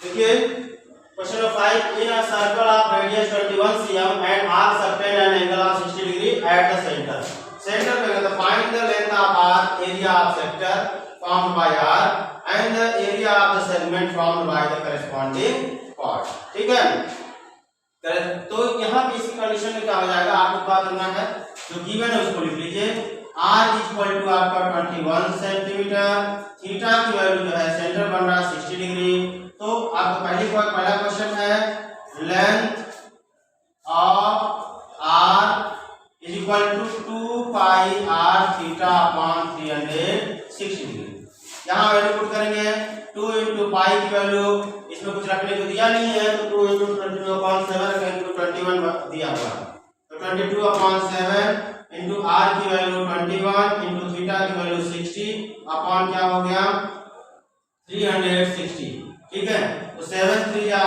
देखिए question number 5 in a circle of radius 21 cm and arc subtend an angle of 60 degree at the centre. Centre पे तो find the length of arc, area of sector formed by arc and the area of the segment formed by the corresponding chord। ठीक है, तो यहाँ पे इसी condition में क्या हो जाएगा, आपको क्या करना है, जो गिवन है उसको लिख लीजिए। r इक्वल टू आपका 21 सेंटीमीटर, थीटा की वैल्यू जो है सेंटर बन रहा है 60 डिग्री। तो आपका पहला क्वेश्चन है length of r is equal to 2 pi r theta upon 360 degree. यहाँ वैल्यू पुट करेंगे 2 इंटू पाई की वैल्यू, इसमें कुछ रखने को दिया नहीं है तो 2 इंटू 22/7 इंटू 21 दिया हुआ, तो 22/7 इंटू आर की वैल्यू 21 इंटू थीटा की वैल्यू 60 अपॉन क्या हो गया 360। ठीक है, तो 7 3 जा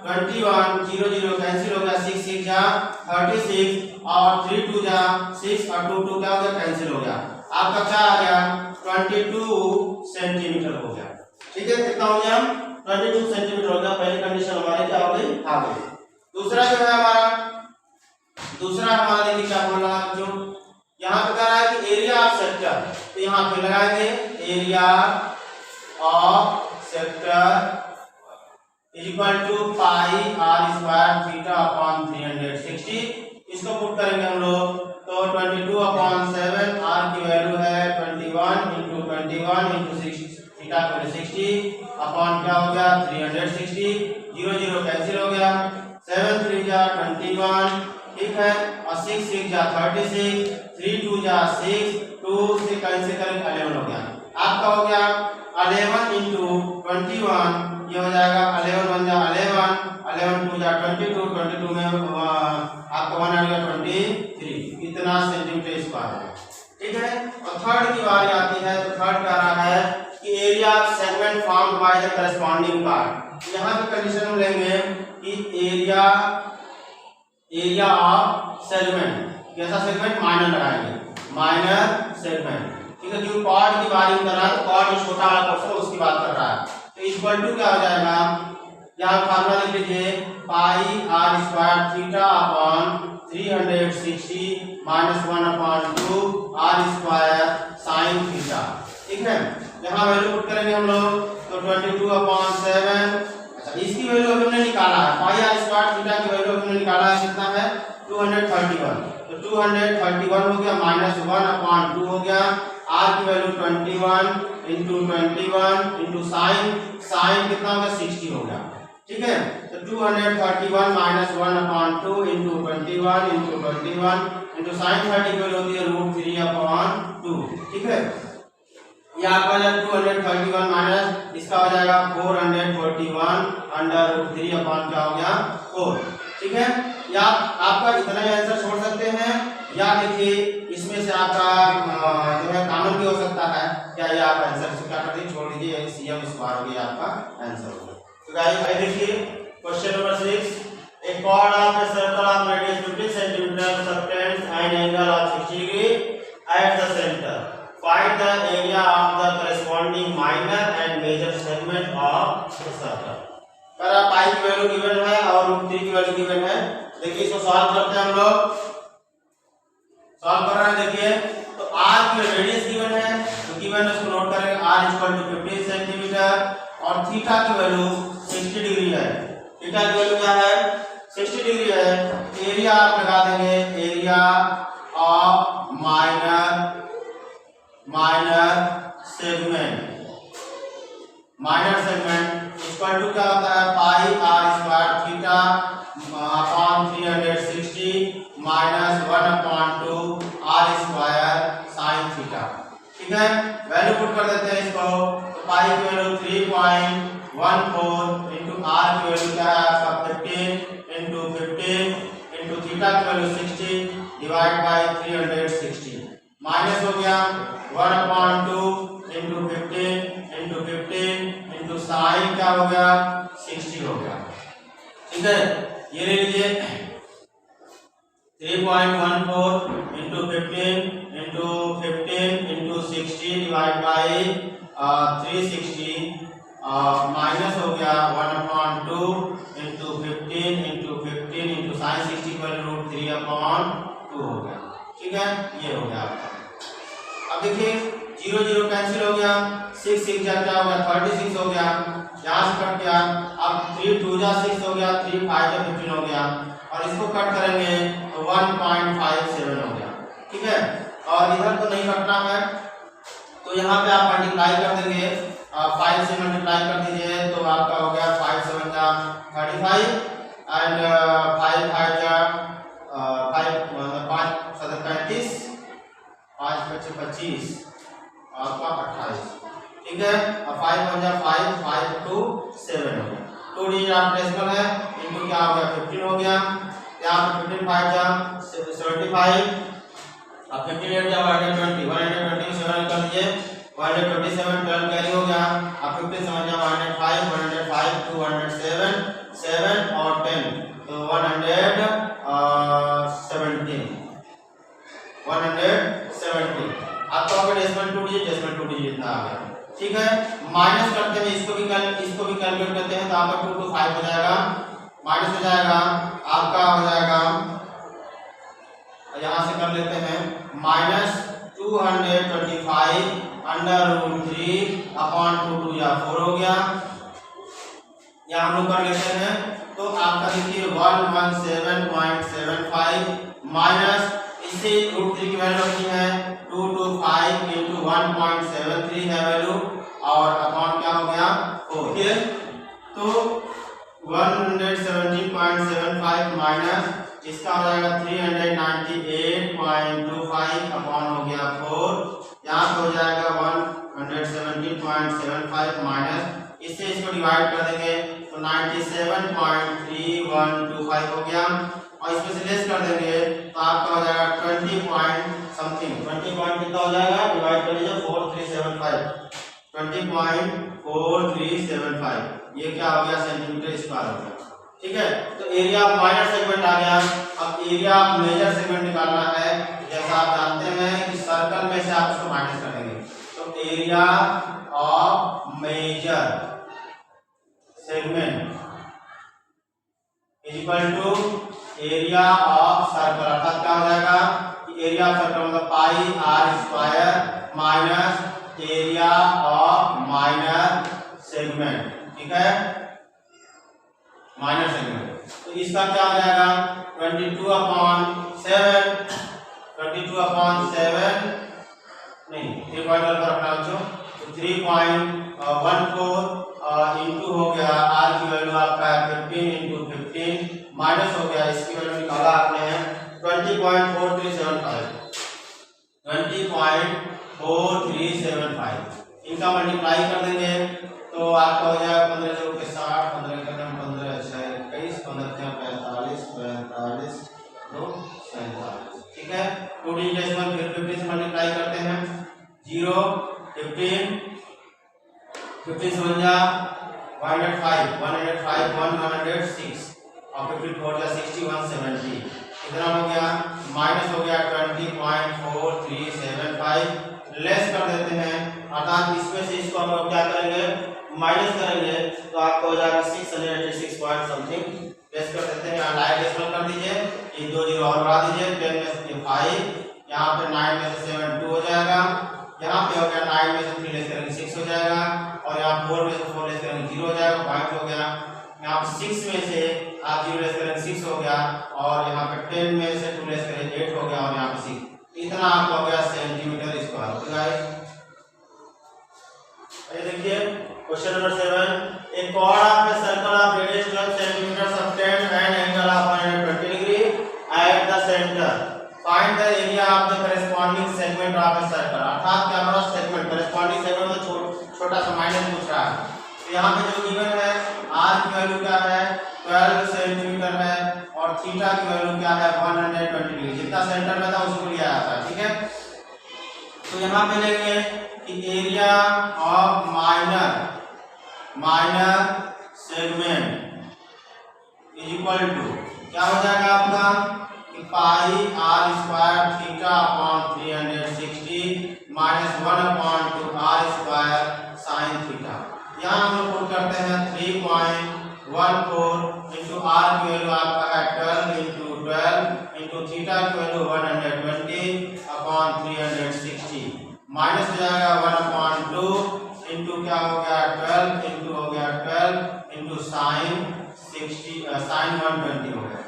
21, 0 0 कैंसिल हो गया, 6 6 जा 36 और 3 2 जा 6 और 2 2 क्या हो गया, कैंसिल हो गया। आपका क्या आ गया 22 सेंटीमीटर हो गया। ठीक है, कितना हो गया 22 सेंटीमीटर हो गया। पहली कंडीशन हमारी क्या हो गई, आ गई। दूसरा जो है हमारा देखिए क्या बोल रहा है, जो यहाँ पे कह रहा है कि एरिया ऑफ सेक्टर, तो यहाँ पे लगाएंगे area of sector is equal to pi r square theta upon 360। इसको पुट करेंगे हम लोग, तो 22/7 r की वैल्यू है 21 इंटू 21 इंटू 6 थीटा की वैल्यू 60 अपॉन क्या हो गया 360, 0 0 कैंसिल हो गया, 7 3 जा 21। ठीक है, और 6 6 जा 36, 3 2 जा 6, 2 से कैंसिल करेंगे 11 हो गया। आपका हो गया 11 इंटू 21, ये हो जाएगा 11 1 जा 11, 11 2 जा 22, 22 में आपका 1 आ गया 23, इतना सेंटीमीटर स्क्वायर है। ठीक है, और थर्ड की बारी आती है, तो थर्ड कह रहा है कि area of segment formed by the corresponding part. यहाँ पे कंडीशन हम लेंगे कि एरिया ऑफ सेगमेंट, कैसा सेगमेंट, माइनर लगाएंगे, माइनर सेगमेंट। ठीक है, क्योंकि कॉर्ड की बारी में कर रहा है, तो कॉर्ड जो छोटा वाला पोर्शन है उसकी बात कर रहा है, तो इक्वल टू क्या हो जाएगा, यहाँ फार्मूला लिख लीजिए पाई r square theta upon 360 minus 1/2 r square sine theta. ठीक है, यहाँ वैल्यू पुट करेंगे हम लोग, तो 22/7। अच्छा, इसकी वैल्यू हमने निकाला है, पाई r स्क्वायर थीटा की वैल्यू हमने निकाला है, कितना है 231, तो 231 हो गया माइनस 1/2 हो गया, r की वैल्यू 21 इंटू साइन कितना हो गया 60 हो गया। ठीक है, तो 231 माइनस 1/2 इंटू 21 इंटू साइन 30 की वैल्यू होती है √3/2। ठीक है, ये आपका जब 231 माइनस इसका हो जाएगा 441 अंडर √3 अपॉन क्या हो गया 4। ठीक है, या आपका इतना ही आंसर छोड़ सकते हैं, या देखिए इसमें से आपका जो है कॉमन भी हो सकता है, या ये आप आंसर से क्या कर दीजिए छोड़ दीजिए, cm स्क्वायर हो गया आपका आंसर होगा। तो गाइस देखिए question number 6, a chord of a circle of radius 50 cm subtends an angle of 60 degree at the center. Find the area of the corresponding minor and major segment of the circle। पर आप पाई की value given है और √3 की value given है। देखिए इसको solve करते हैं हम लोग, सॉल्व कर रहे हैं। देखिए तो r की रेडियस गिवन है, तो गिवन है उसको नोट करेंगे, r इक्वल टू 15 सेंटीमीटर और थीटा की वैल्यू 60 डिग्री है। थीटा की वैल्यू क्या है 60 डिग्री है। एरिया आप लगा देंगे, area of minor segment equal to क्या होता है pi r square theta upon 360 minus 1/2 r square sine theta. ठीक है, वैल्यू पुट कर देते हैं इसको, तो पाई की वैल्यू 3.14 इंटू r की वैल्यू क्या है आपका 15 इंटू थीटा की वैल्यू 60 डिवाइड बाय 360 माइनस हो गया 1/2 इंटू 15 इंटू साइन क्या हो गया 60 हो गया। ठीक है, ये ले लीजिए 3.14 into 15 into 60 divide by 360 minus हो गया 1/2 ये हो गया आपका। अब देखिए 0 0 कैंसिल हो गया, 6 6 जा क्या हो गया 36 हो गया, यहाँ से कट गया। अब 3 2 जा 6 हो गया, 3 5 जा 15 हो गया, और इसको कट करेंगे तो 1.57 हो गया। ठीक है, और इधर तो नहीं कटना है, तो यहाँ पे आप मल्टीप्लाई कर देंगे, 5 से मल्टीप्लाई कर दीजिए तो आपका हो गया 5 7 जा 35 एंड 5 5 जा 5 7 35, 5 5 25 आपका 28। ठीक है, अब 5 1 जा 5 5 2 7 हो गया, 2 डिजिट आप डेसिमल है, इनटू क्या हो गया 15 हो गया, यहाँ पे 15 5 जा 75, अब 15 8 जा 120, 120 7 कर दीजिए, 127 12 कैरी हो गया, अब 57 जा 105 105 207 7 और 10 तो 117 आपका हो गया डेसिमल 2 डिजिट इतना आ गया। ठीक है, माइनस करते हैं, इसको भी कैलकुलेट करते हैं, तो आपका 2 to 5 हो जाएगा, माइनस हो जाएगा आपका हो जाएगा, यहाँ से कर लेते हैं माइनस 225 अंडर रूट 3 अपॉन 2 2 या 4 हो गया, यहाँ हम लोग कर लेते हैं, तो आपका देखिए 117.75 माइनस इससे रूट 3 की वैल्यू रखी है 225 into 1.73 है वैल्यू, और अपॉन क्या हो गया 4। ठीक है, तो 117.75 माइनस इसका हो जाएगा 398.25 अपॉन हो गया 4, यहाँ पे हो जाएगा 117.75 माइनस इससे इसको डिवाइड कर देंगे तो 97.3125 हो गया, और इसमें से लेस कर देंगे तो आपका हो जाएगा 20 पॉइंट समथिंग, 20 पॉइंट कितना हो जाएगा, डिवाइड कर लीजिए 4375, 20.4375 ये क्या हो गया सेंटीमीटर स्क्वायर हो गया। ठीक है, तो एरिया ऑफ माइनर सेगमेंट आ गया। अब एरिया ऑफ मेजर सेगमेंट निकालना है, जैसा आप जानते हैं कि सर्कल में से आप उसको माइनस कर देंगे, तो area of major segment is equal to area of circle, अर्थात क्या हो जाएगा कि एरिया ऑफ सर्कल मतलब pi r square minus area of minor segment. ठीक है, माइनर सेगमेंट, तो इसका क्या हो जाएगा 22/7 नहीं 3 पॉइंट पर रखना बच्चों, तो 3.14 इंटू हो गया आर की वैल्यू आपका 15 इंटू 15 माइनस हो गया, इसकी वैल्यू निकाला आपने 20.4375 इनका मल्टीप्लाई कर देंगे तो आपका हो जाएगा 15 के 60 15 के 15 6 21 15 के 45 45 2 47। ठीक है, 2 डिजिट डेसिमल फिर 50 से मल्टीप्लाई करते हैं, 0 15 50 से 1 जा 105 105 106 और 54 जा 60 170 कितना हो गया, माइनस हो गया 20.4375, लेस कर देते हैं, अर्थात इसमें से इसको हम लोग क्या करेंगे माइनस करेंगे तो आपको हो जाएगा 686 पॉइंट समथिंग, लेस कर देते हैं, लाइट डेसिमल कर दीजिए, ये 2 जीरो और बढ़ा दीजिए, 10 में से 5, यहाँ पे 9 में से 7 2 हो जाएगा, यहाँ पे हो गया 9 में से 3 लेस करेंगे 6 हो जाएगा, और यहाँ 4 में से 4 लेस करेंगे 0 हो जाएगा, पॉइंट हो गया, यहाँ पे 6 में से आप 0 लेस करेंगे 6 हो गया, और यहाँ पे 10 में से 2 लेस करेंगे 8 हो गया, और यहाँ पे 6, इतना आपको हो गया सेंटीमीटर स्क्वायर। तो गाइस ये देखिए question number 7, a chord of a circle of radius 12 cm obtained and angle of 120 degree at the center, find the area of the corresponding segment of a circle, अर्थात क्या हमारा segment corresponding segment तो छोटा सा minus पूछ रहा है, तो यहाँ पे जो गिवन है r की वैल्यू क्या है 12 सेंटीमीटर है, और थीटा की वैल्यू क्या है 120 डिग्री, जितना सेंटर में था उसको लिया जाता है। ठीक है, तो यहाँ पे लेंगे कि area of minor segment is equal to क्या हो जाएगा आपका कि pi r square theta upon 360 minus 1/2 r square sine theta, यहाँ हम लोग पुट करते हैं 3.14 इंटू आर की वैल्यू आपका है 12 इंटू 12 इंटू थीटा की वैल्यू 120 माइनस हो जाएगा 1/2 इंटू क्या हो गया 12 इंटू हो गया 12 इंटू साइन 120 हो गया।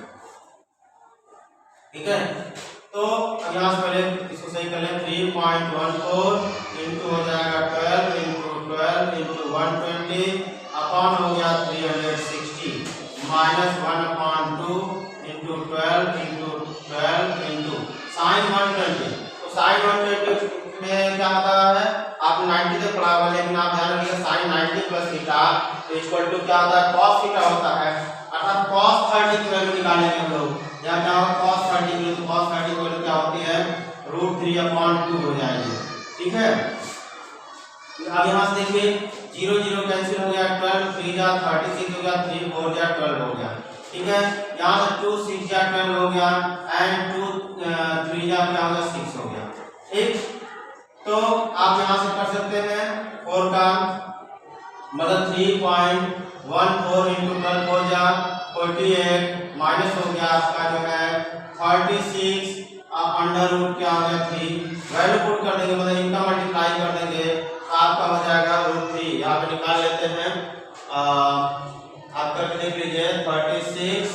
ठीक है, तो अब यहाँ से पहले इसको सही कर लें। 3.14 इंटू हो जाएगा 12 इंटू 120 अपॉन हो गया 360 माइनस 1/2 इंटू 12 इंटू साइन 120। तो साइन 120 में क्या होता है, आपने 90 तक पढ़ा हुआ, लेकिन आप ध्यान रखिएगा sine 90 plus theta equal to क्या होता है, cos थीटा होता है। अर्थात cos 30 की वैल्यू निकालेंगे हम लोग। यहाँ क्या होगा cos 30 की, तो cos 30 की वैल्यू क्या होती है √3/2 हो जाएगी। ठीक है, अब यहाँ से देखिए 0 0 कैंसिल हो गया, 12 3 जा 36 हो गया, 3 4 जा 12 हो गया। ठीक है, यहाँ से 2 6 जा 12 हो गया एंड 2 3 जा क्या हो गया 6 हो गया। ठीक, तो आप यहाँ से कर सकते हैं 4 का मतलब 3.14 इंटू 12 4 जा 48 माइनस हो गया आपका जो है 36 अंडर रूट क्या हो गया 3, वैल्यू पुट कर देंगे मतलब इनका मल्टीप्लाई कर देंगे, आपका हो जाएगा √3। यहाँ पे निकाल लेते हैं, आप करके देख लीजिए 36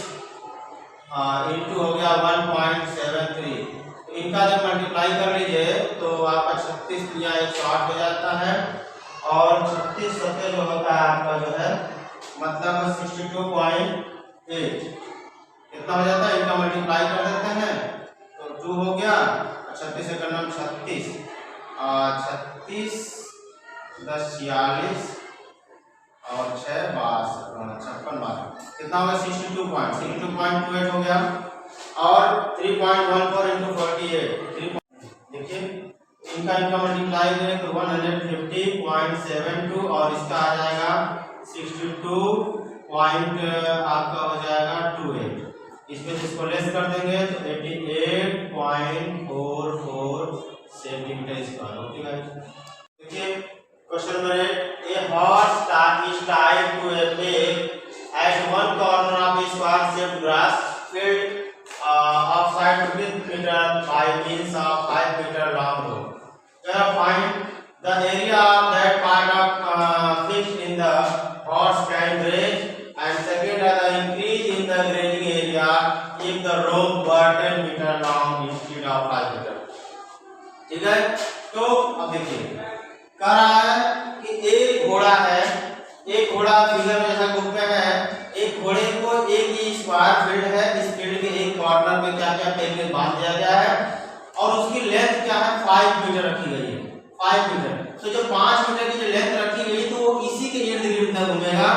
इंटू हो गया 1.73, तो इनका जब मल्टीप्लाई कर लीजिए तो आपका 36 या 108 हो जाता है और 36 सत्य जो होता है आपका जो है मतलब 62.8 कितना हो जाता है, इनका मल्टीप्लाई कर देते हैं तो 2 हो गया, 36 से करना 36 36 10 46 और 6 56 कितना होगा 62.28 हो गया और 3.14 इंटू 48 देखिए इनका मल्टीप्लाई करें तो 150.72 और इसका आ जाएगा 62 पॉइंट आपका हो जाएगा 28। इसमें इसको लेस कर देंगे तो 88.44 सेंटीमीटर स्क्वायर। ओके गाइस, देखिए question number 8, a horse is tied to a peg at one corner of a square shaped grass field of side 15 meter by means of 5 meter long rope. Find the area of that part of fixed in the horse can graze, and second the increase in the grazing area if the rope were 10 meter long instead of 5 meter. ठीक है, तो अब देखिए कह रहा है कि एक घोड़ा है, एक घोड़ा फिगर में जैसा ग्रुप में है, एक घोड़े को एक ही स्क्वायर फील्ड है, इस फील्ड के एक कॉर्नर पे क्या क्या पेग में बांध दिया गया है और उसकी लेंथ क्या है 5 मीटर रखी गई है 5 मीटर। तो जो 5 मीटर की जो लेंथ रखी गई है तो वो इसी के इर्द गिर्द में घूमेगा,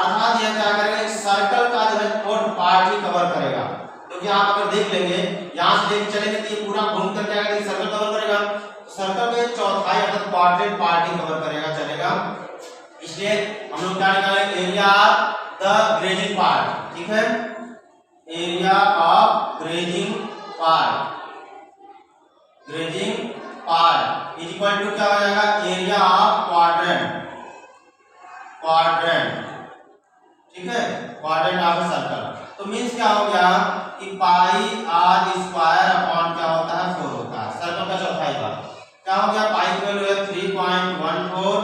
अर्थात यह क्या करेगा एक सर्कल का जो है फोर्थ पार्ट ही कवर करेगा। क्योंकि आप अगर देख लेंगे यहाँ से देख चलेंगे तो ये पूरा घूम कर क्या करेगा सर्कल कवर करेगा, सर्कल के चौथाई अर्थात क्वाड्रेंट पार्ट ही कवर करेगा चलेगा। इसलिए हम लोग क्या निकालेंगे area of the grazing part. ठीक है, area of grazing part is equal to क्या हो जाएगा एरिया ऑफ क्वाड्रेंट। ठीक है, क्वाड्रेंट ऑफ सर्कल। तो मींस क्या हो गया कि पाई आर स्क्वायर अपॉन क्या होता है 4 होता है, सर्कल का चौथाई भाग। क्या हो गया पाई की वैल्यू है 3.14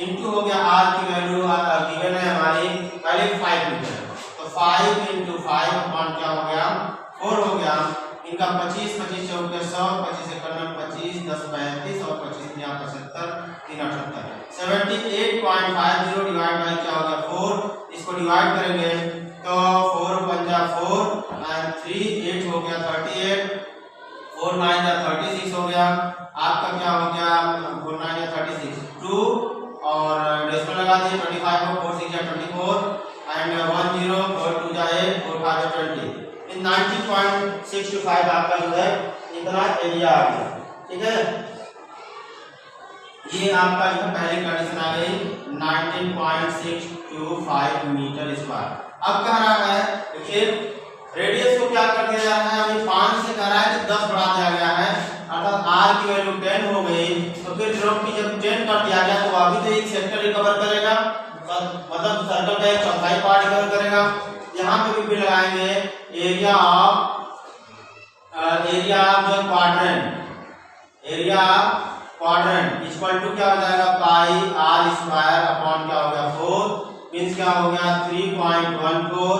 इंटू हो गया आर की वैल्यू गिवन है हमारी पहले 5 मीटर, तो 5 इंटू 5 अपॉन क्या हो गया 4 हो गया। इनका 25 25 चौक 100 25 इक्यावन 25 10 35 और 25 यहाँ 75 3 78 78.50 डिवाइड बाई क्या हो गया 4, इसको डिवाइड करेंगे तो 4 पंजा 4 एंड 3 8 हो गया 38 4 9 या 36 हो गया आपका क्या हो गया 4 9 या 36 2 और डेसिमल लगा दिए 25 को 4 6 या 24 एंड 10 4 2 जा 8 4 5 या 20 इन 90.625 आपका जो है इतना एरिया आ गया। ठीक है, ये आपका जो पहली कंडीशन आ गई 19.625 मीटर स्क्वायर। अब कह रहा है देखिए रेडियस को क्या कर दिया जा रहा है, अभी 5 से कह रहा है कि 10 बढ़ा दिया गया है, अर्थात r की वैल्यू 10 हो गई, तो फिर ड्रॉप की जब 10 कर दिया गया तो अभी तो एक सेक्टर रिकवर करेगा, मतलब सर्कल का एक चौथाई पार्ट रिकवर करेगा। यहाँ पे भी लगाएंगे एरिया ऑफ जो क्वाड्रेंट क्वाड्रेंट इक्वल टू क्या हो जाएगा पाई आर स्क्वायर अपॉन क्या हो गया 4 मींस क्या हो गया 3.14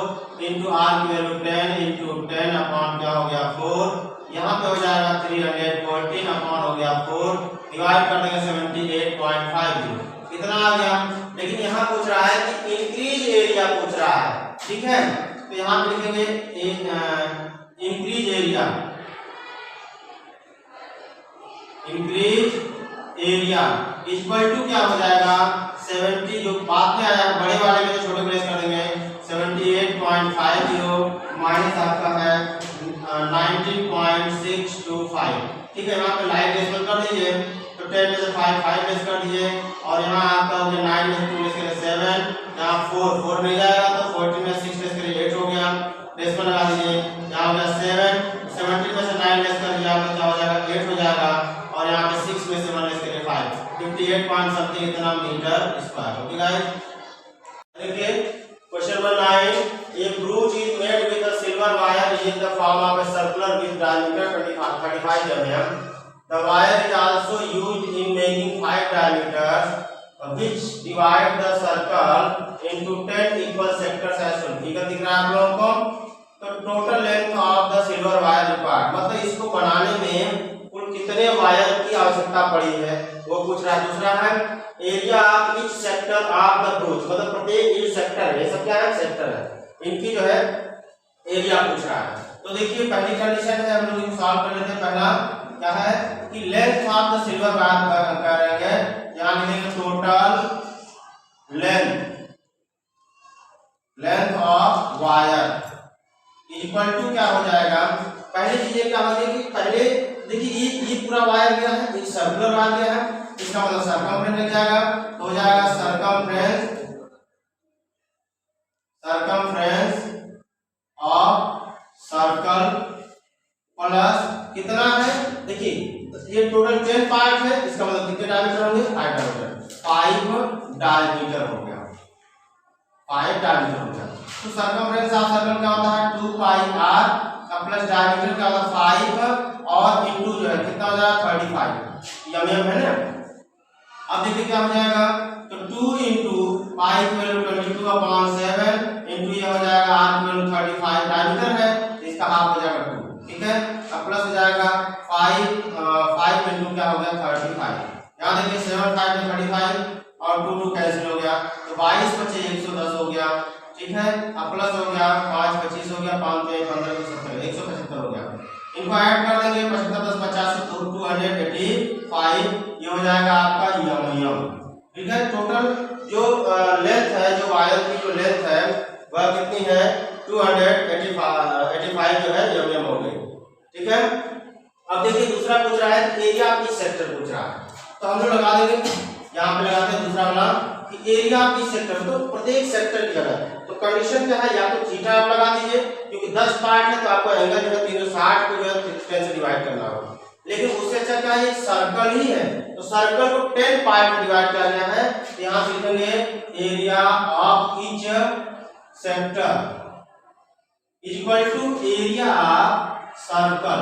इंटू आर की वैल्यू 10 इंटू 10 अपॉन क्या हो गया 4 यहाँ पे हो जाएगा 314 अपॉन हो गया 4 डिवाइड कर देंगे 78.50 इतना आ गया। लेकिन यहाँ पूछ रहा है कि इंक्रीज एरिया पूछ रहा है, ठीक है। तो यहाँ पे लिखेंगे increase area, increase area equal to क्या हो जाएगा 70 जो बाद में आया बड़े वाले में तो छोटे प्लेस कर देंगे 78.50 माइनस आपका है 19.625, ठीक है। यहाँ पे लाइट डेसिमल कर दीजिए तो 10 में से 5 लेस कर दीजिए और यहाँ आपका हो गया 9 में से 2 लेस करें 7, यहाँ 4 नहीं जाएगा तो 14 में 6 लेस करें 8 हो गया, डेसिमल लगा दीजिए, यहाँ हो गया 7, 17 में से 9 लेस कर दिया तो क्या हो जाएगा 8 हो जाएगा और यहाँ पे 6 में से 1 लेस करें 5, 58 पॉइंट समथिंग इतना मीटर स्क्वायर। ओके गाइस, देखिए question number 9, a brooch is made with a silver wire in the form of a circular with diameter 35 mm. The wire is also used in making 5 diameters which divide the circle into 10 equal sectors as shown। ठीक है, दिख रहा है आप लोगों को। तो total length of the silver wire required, मतलब इसको बनाने में कुल कितने वायर की आवश्यकता पड़ी है वो पूछ रहा है। दूसरा है area of each sector of the ब्रूच, मतलब प्रत्येक ईच सेक्टर, ये सब क्या है सेक्टर है, इनकी जो है एरिया पूछ रहा है। तो देखिए पहली कंडीशन है, हम लोग इसको सॉल्व कर लेते हैं। पहला क्या है कि length of the silver wire करेंगे, यहां लिखेंगे total length of wire equal to क्या हो जाएगा। पहली चीजें क्या होगी कि पहले देखिए ये पूरा वायर गया है, एक सर्कुलर वायर गया है, इसका मतलब सरकमफ्रेंस लग जाएगा, तो हो जाएगा सरकमफ्रेंस ऑफ सर्कल प्लस कितना है, देखिए ये टोटल 10 पार्ट है, इसका मतलब कितने डायमीटर होंगे 5 डायमीटर, 5 डायमीटर हो गया, 5 डायमीटर हो गया। तो सर्कमफ्रेंस ऑफ सर्कल क्या होता है 2 पाई आर का प्लस डायमीटर क्या होता है 5 और इनटू जो है कितना हो जाएगा 35 mm है ना। अब देखिए क्या हो जाएगा, तो 2 इंटू पाई की वैल्यू 22/7 इंटू ये हो जाएगा आर की वैल्यू 35 डायमीटर है, इसका हाफ हो जाएगा 2, ठीक है। अब प्लस हो जाएगा 5 इंटू क्या हो गया 35, यहाँ देखिए 7 5 में 35 और 2 कैंसिल हो गया, तो 22 बचे 110 हो गया, ठीक है। अब प्लस हो गया 5 25 हो गया, 5 में 15 175 हो गया। इनको ऐड कर देंगे 75 10 50 तो 285, ये हो जाएगा आपका mm, ठीक है। टोटल जो लेंथ है, जो वायर की जो लेंथ है वह कितनी है 285 जो है mm हो गई, ठीक है। अब देखिए दूसरा पूछ रहा है एरिया ऑफ ईच सेक्टर पूछ रहा है, तो हम लोग लगा देंगे, यहाँ पे लगाते हैं दूसरा वाला कि एरिया ऑफ ईच सेक्टर, तो प्रत्येक सेक्टर की जगह तो कंडीशन क्या है, या तो थीटा आप लगा दीजिए क्योंकि 10 पार्ट है तो आपको एंगल जो है 360 को जो है 10 से डिवाइड करना होगा, लेकिन उससे अच्छा क्या है सर्कल ही है, तो सर्कल को 10 पार्ट में डिवाइड किया गया है, तो यहाँ से लिखेंगे area of each sector equal to area of circle,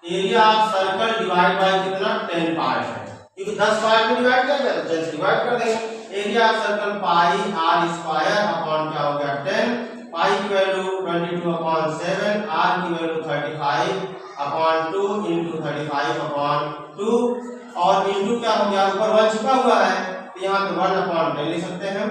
area of circle divide by कितना 10 पार्ट है, क्योंकि 10 पार्ट में डिवाइड कर दिया तो 10 से डिवाइड कर देंगे। Area of circle pi r square upon क्या हो गया 10, पाई की वैल्यू 22/7, आर की वैल्यू 35/2 इंटू 35/2 और इंटू क्या हो गया ऊपर 1 छुपा हुआ है तो यहाँ पे 1/10 लिख सकते हैं।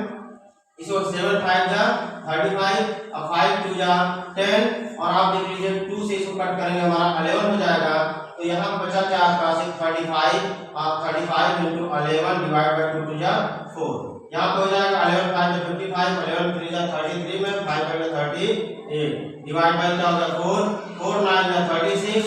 इसको 7 5 जा 35 और 5 2 जा 10 और आप देख लीजिए 2 से इसको कट करेंगे हमारा 11 हो जाएगा, तो यहाँ बचा क्या आपके पास 35 इंटू 11 डिवाइड बाय 2 जा 4, यहाँ पे हो जाएगा 11 5 में 55, 11 3 जा 33 में 5 5 में 38 डिवाइड बाय क्या हो गया 4 4 9 जा 36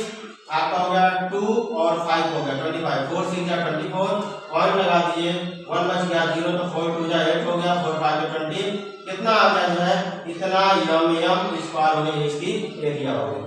आपका हो गया 2 और 5 हो गया 25, 4 6 जा 24 पॉइंट लगा दीजिए, 1 बच गया 0 तो 4 2 जा 8 हो गया, 4 5 में 20 कितना आ गया जो है इतना mm स्क्वायर हो गया, इसकी एरिया हो गई।